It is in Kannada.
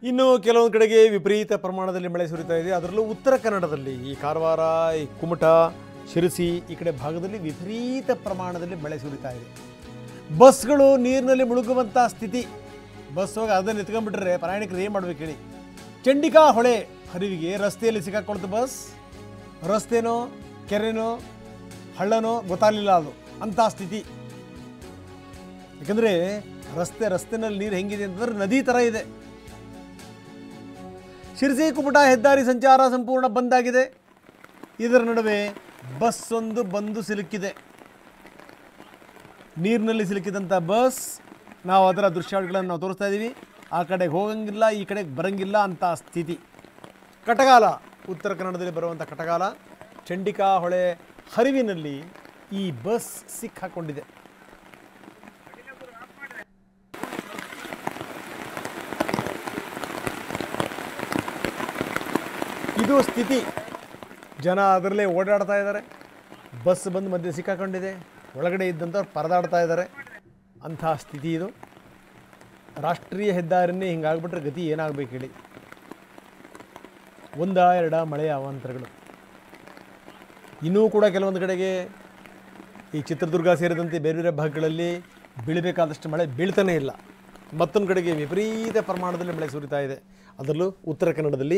ಇನ್ನು ಕೆಲವೊಂದು ಕಡೆಗೆ ವಿಪರೀತ ಪ್ರಮಾಣದಲ್ಲಿ ಮಳೆ ಸುರಿತಾ ಇದೆ. ಅದರಲ್ಲೂ ಉತ್ತರ ಕನ್ನಡದಲ್ಲಿ ಈ ಕಾರವಾರ, ಈ ಕುಮಟಾ, ಶಿರಸಿ ಈ ಕಡೆ ಭಾಗದಲ್ಲಿ ವಿಪರೀತ ಪ್ರಮಾಣದಲ್ಲಿ ಮಳೆ ಸುರಿತಾ ಇದೆ. ಬಸ್ಗಳು ನೀರಿನಲ್ಲಿ ಮುಳುಗುವಂಥ ಸ್ಥಿತಿ. ಬಸ್ ಹೋಗಿ ಅದನ್ನು ನಿಂತ್ಕೊಂಡ್ಬಿಟ್ರೆ ಪ್ರಯಾಣಿಕರು ಏನು ಮಾಡ್ಬೇಕು ಹೇಳಿ? ಚಂಡಿಕಾ ಹೊಳೆ ಹರಿವಿಗೆ ರಸ್ತೆಯಲ್ಲಿ ಸಿಕ್ಕಾಕೊಳ್ತು ಬಸ್. ರಸ್ತೆನೋ ಕೆರೆನೋ ಹಳ್ಳನೋ ಗೊತ್ತಾಗಲಿಲ್ಲ, ಅದು ಅಂಥ ಸ್ಥಿತಿ. ಯಾಕಂದರೆ ರಸ್ತೆನಲ್ಲಿ ನೀರು ಹೆಂಗಿದೆ ಅಂತಂದ್ರೆ ನದಿ ಥರ ಇದೆ. ಶಿರಸಿ ಕುಮಟಾ ಹೆದ್ದಾರಿ ಸಂಚಾರ ಸಂಪೂರ್ಣ ಬಂದ್ ಆಗಿದೆ. ಇದರ ನಡುವೆ ಬಸ್ ಒಂದು ಬಂದು ಸಿಲುಕಿದೆ. ನೀರಿನಲ್ಲಿ ಸಿಲುಕಿದಂಥ ಬಸ್, ನಾವು ಅದರ ದೃಶ್ಯಾವಳಿಗಳನ್ನು ನಾವು ತೋರಿಸ್ತಾ ಇದ್ದೀವಿ. ಆ ಕಡೆಗೆ ಹೋಗಂಗಿಲ್ಲ, ಈ ಕಡೆಗೆ ಬರಂಗಿಲ್ಲ ಅಂತ ಸ್ಥಿತಿ. ಕಟಗಾಲ, ಉತ್ತರ ಕನ್ನಡದಲ್ಲಿ ಬರುವಂಥ ಕಟಗಾಲ, ಚಂಡಿಕಾ ಹೊಳೆ ಹರಿವಿನಲ್ಲಿ ಈ ಬಸ್ ಸಿಕ್ಕಾಕೊಂಡಿದೆ. ಇದು ಸ್ಥಿತಿ. ಜನ ಅದರಲ್ಲೇ ಓಡಾಡ್ತಾ ಇದ್ದಾರೆ. ಬಸ್ ಬಂದು ಮಧ್ಯೆ ಸಿಕ್ಕಾಕೊಂಡಿದೆ. ಒಳಗಡೆ ಇದ್ದಂಥವ್ರು ಪರದಾಡ್ತಾ ಇದ್ದಾರೆ. ಅಂಥ ಸ್ಥಿತಿ ಇದು. ರಾಷ್ಟ್ರೀಯ ಹೆದ್ದಾರಿನೇ ಹಿಂಗಾಗ್ಬಿಟ್ರೆ ಗತಿ ಏನಾಗಬೇಕು ಹೇಳಿ? ಎರಡ ಮಳೆಯ ಅವಾಂತರಗಳು. ಇನ್ನೂ ಕೂಡ ಕೆಲವೊಂದು ಕಡೆಗೆ ಈ ಚಿತ್ರದುರ್ಗ ಸೇರಿದಂತೆ ಬೇರೆ ಬೇರೆ ಭಾಗಗಳಲ್ಲಿ ಬೀಳಬೇಕಾದಷ್ಟು ಮಳೆ ಬೀಳ್ತಾನೇ ಇಲ್ಲ. ಮತ್ತೊಂದು ಕಡೆಗೆ ವಿಪರೀತ ಪ್ರಮಾಣದಲ್ಲಿ ಮಳೆ ಸುರಿತಾ ಇದೆ. ಅದರಲ್ಲೂ ಉತ್ತರ ಕನ್ನಡದಲ್ಲಿ